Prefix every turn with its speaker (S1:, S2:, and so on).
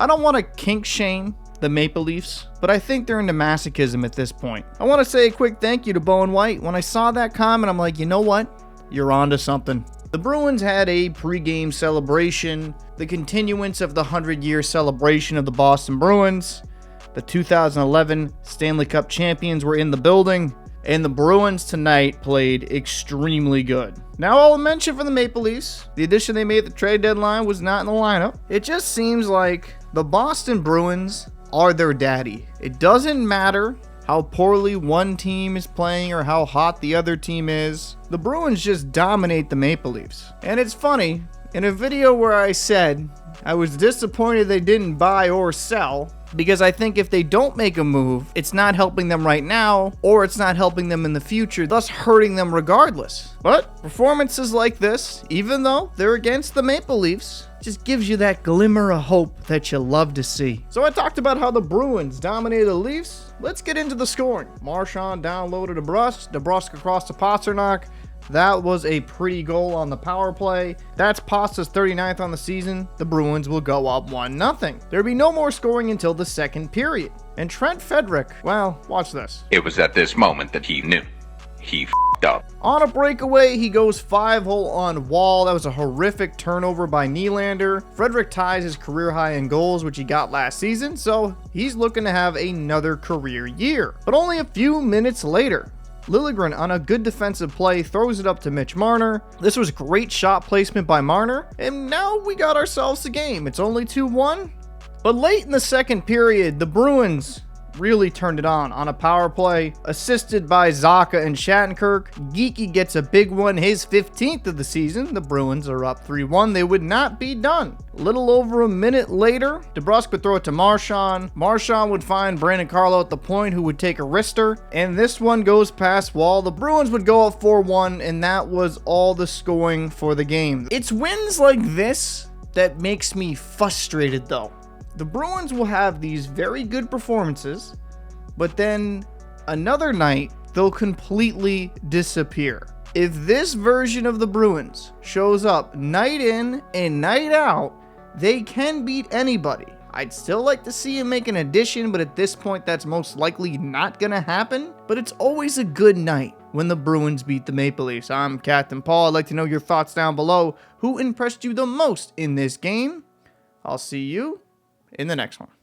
S1: I don't want to kink shame the Maple Leafs, but I think they're into masochism at this point. I want to say a quick thank you to Bowen White. When I saw that comment, I'm like, you know what? You're onto something. The Bruins had a pregame celebration, the continuance of the 100-year celebration of the Boston Bruins. The 2011 Stanley Cup champions were in the building, and the Bruins tonight played extremely good. Now, I'll mention for the Maple Leafs, the addition they made at the trade deadline was not in the lineup. It just seems like the Boston Bruins are their daddy. It doesn't matter how poorly one team is playing or how hot the other team is. The Bruins just dominate the Maple Leafs. And it's funny, in a video where I said I was disappointed they didn't buy or sell, because I think if they don't make a move, it's not helping them right now, or it's not helping them in the future, thus hurting them regardless. But performances like this, even though they're against the Maple Leafs, just gives you that glimmer of hope that you love to see. So I talked about how the Bruins dominated the Leafs. Let's get into the scoring. Marchand downloaded DeBrusk across to Pasternak. That was a pretty goal on the power play. That's Pasta's 39th on the season. The Bruins will go up 1-0. There'll be no more scoring until the second period. And Trent Frederick, well, watch this.
S2: It was at this moment that he knew. He f***ed up.
S1: On a breakaway, he goes 5-hole on Wall. That was a horrific turnover by Nylander. Frederick ties his career high in goals, which he got last season, so he's looking to have another career year. But only a few minutes later, Liljegren, on a good defensive play, throws it up to Mitch Marner. This was great shot placement by Marner, and now we got ourselves a game. It's only 2-1, but late in the second period, the Bruins really turned it on a power play, assisted by Zacha and Shattenkirk. Geeky gets a big one, his 15th of the season. The Bruins are up 3-1. They would not be done. A little over a minute later, DeBrusk would throw it to Marchand. Marchand would find Brandon Carlo at the point, who would take a wrister, and this one goes past Wall. The Bruins would go up 4-1, and that was all the scoring for the game. It's wins like this that makes me frustrated, though. The Bruins will have these very good performances, but then another night, they'll completely disappear. If this version of the Bruins shows up night in and night out, they can beat anybody. I'd still like to see him make an addition, but at this point, that's most likely not going to happen. But it's always a good night when the Bruins beat the Maple Leafs. I'm Captain Paul. I'd like to know your thoughts down below. Who impressed you the most in this game? I'll see you in the next one.